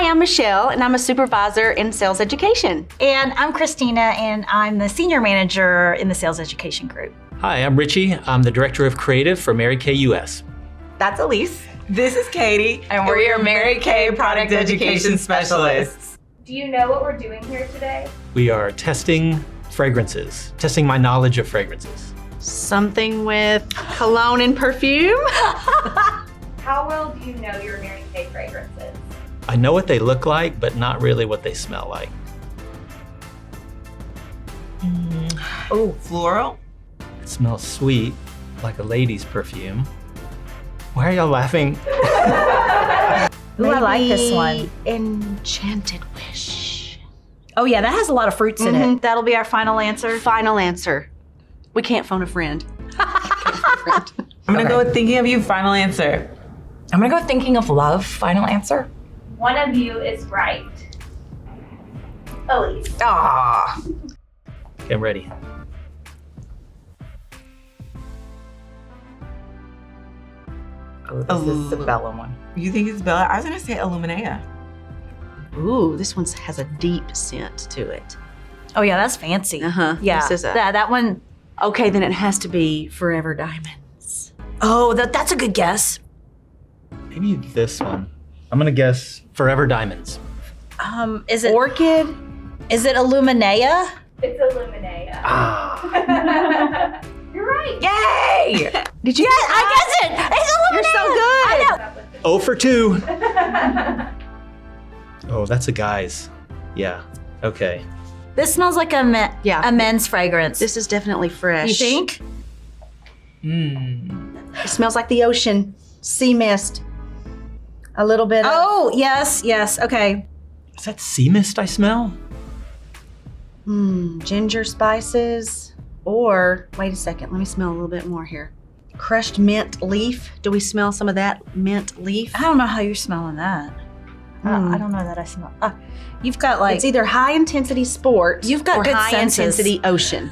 Hi, I'm Michelle, and I'm a supervisor in sales education. And I'm Christina, and I'm the senior manager in the sales education group. Hi, I'm Richie. I'm the director of creative for Kay U.S. That's Elise. This is Katie, and we're your Mary Kay product education specialists. Do you know what we're doing here today? We are testing fragrances, testing my knowledge of fragrances. Something with cologne and perfume? How well do you know your Mary Kay fragrances? I know what they look like, but not really what they smell like. Oh, floral? It smells sweet, like a lady's perfume. Why are y'all laughing? Ooh, I like this one. Enchanted Wish. Oh yeah, that has a lot of fruits in it. That'll be our final answer. Final answer. We can't phone a friend. I'm gonna go with thinking of you, final answer. I'm gonna go thinking of love, final answer. One of you is right. Elise. Ah. Okay, I'm ready. Oh, this is the Bella one. You think it's Bella? I was gonna say Illuminea. Ooh, this one has a deep scent to it. Oh yeah, that's fancy. Uh-huh. Yeah, This is that one. Okay, then it has to be Forever Diamonds. Oh, that's a good guess. Maybe this one. I'm gonna guess Forever Diamonds. Is it Orchid? Is it Illuminea? It's Illuminea. Ah. You're right. Yay! Did you? Yeah, I guess it. It's Illuminea. You're so good. I know. 0 for 2. Oh, that's a guy's. Yeah, okay. This smells like a men's fragrance. This is definitely fresh. You think? It smells like the ocean. Sea mist. A little bit of... Oh yes, okay. Is that sea mist I smell? Ginger spices. Or, wait a second, let me smell a little bit more here. Crushed mint leaf. Do we smell some of that mint leaf? I don't know how you're smelling that. I don't know that I smell. You've got like It's either high intensity sport You've got or good high senses. intensity ocean.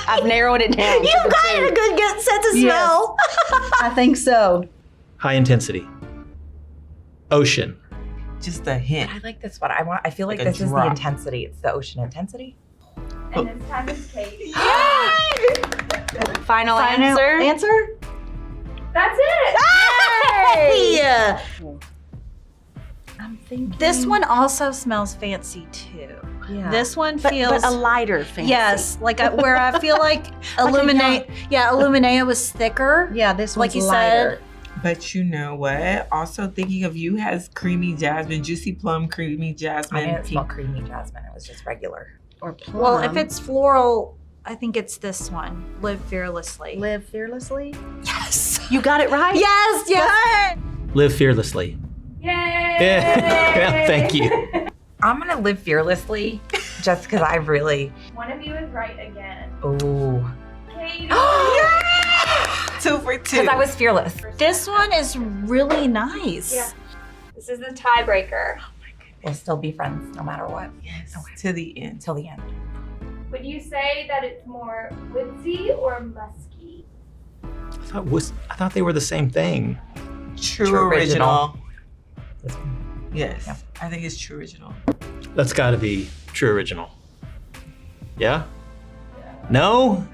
I've narrowed it down. You've got a good sense of smell. I think so. High intensity. Ocean. Just a hint. I like this one. I feel like Like a this is the drop. intensity. It's the ocean intensity. And this time it's Katie. Final answer? That's it. Hey! I'm thinking. This one also smells fancy too. Yeah. This one but feels a lighter fancy. Yes, like where I feel like Illuminea was thicker. Yeah, this like one's you lighter. said. But you know what? Also, thinking of you has creamy jasmine, juicy plum, creamy I jasmine. didn't smell creamy jasmine. It was just regular. Or plum. Well, if it's floral, I think it's this one. Live fearlessly. Live fearlessly. Yes. You got it right. Yes. Live fearlessly. Yay! Yeah, thank you. I'm gonna live fearlessly, just because I really. One of you is right again. Oh. Katie. 2 for 2. Because I was fearless. This one is really nice. Yeah. This is the tiebreaker. We'll still be friends no matter what. Yes. To the end. Till the end. Would you say that it's more woodsy or musky? I thought they were the same thing. True True original. This one. Yes. Yeah. I think it's true original. That's got to be true original. Yeah? No?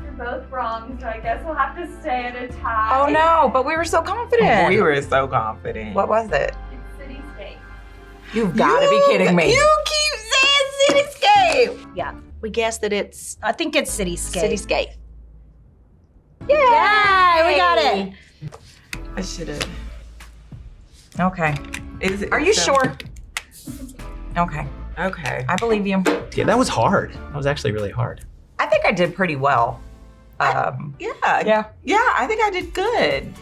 You're both wrong, so I guess we'll have to stay at a tie. Oh no, but we were so confident. We were so confident. What was it? It's Cityscape. You've got to be kidding me. You keep saying cityscape. Yeah. We guessed that it's I think it's Cityscape. Cityscape. Yay! We got it. I should have. Okay. Are you sure? Okay. Okay. I believe you. Yeah, that was hard. That was actually really hard. I think I did pretty well. Yeah. Yeah. Yeah, I think I did good.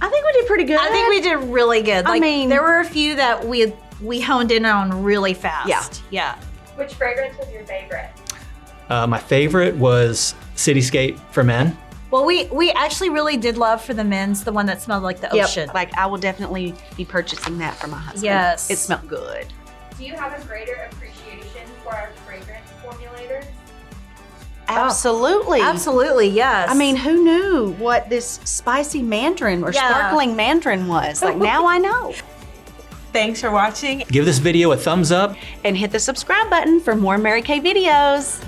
I think we did pretty good. I think we did really good. I Like, mean- there were a few that we honed in on really fast. Yeah. Which fragrance was your favorite? My favorite was Cityscape for Men. Well, we actually really did love for the men's, the one that smelled like the ocean. Yep. Like I will definitely be purchasing that for my husband. Yes. It smelled good. Do you have a greater appreciation for our fragrance formulators? Absolutely. Absolutely, yes. I mean, who knew what this spicy mandarin or Yeah. sparkling mandarin was? Like now I know. Thanks for watching. Give this video a thumbs up. And hit the subscribe button for more Mary Kay videos.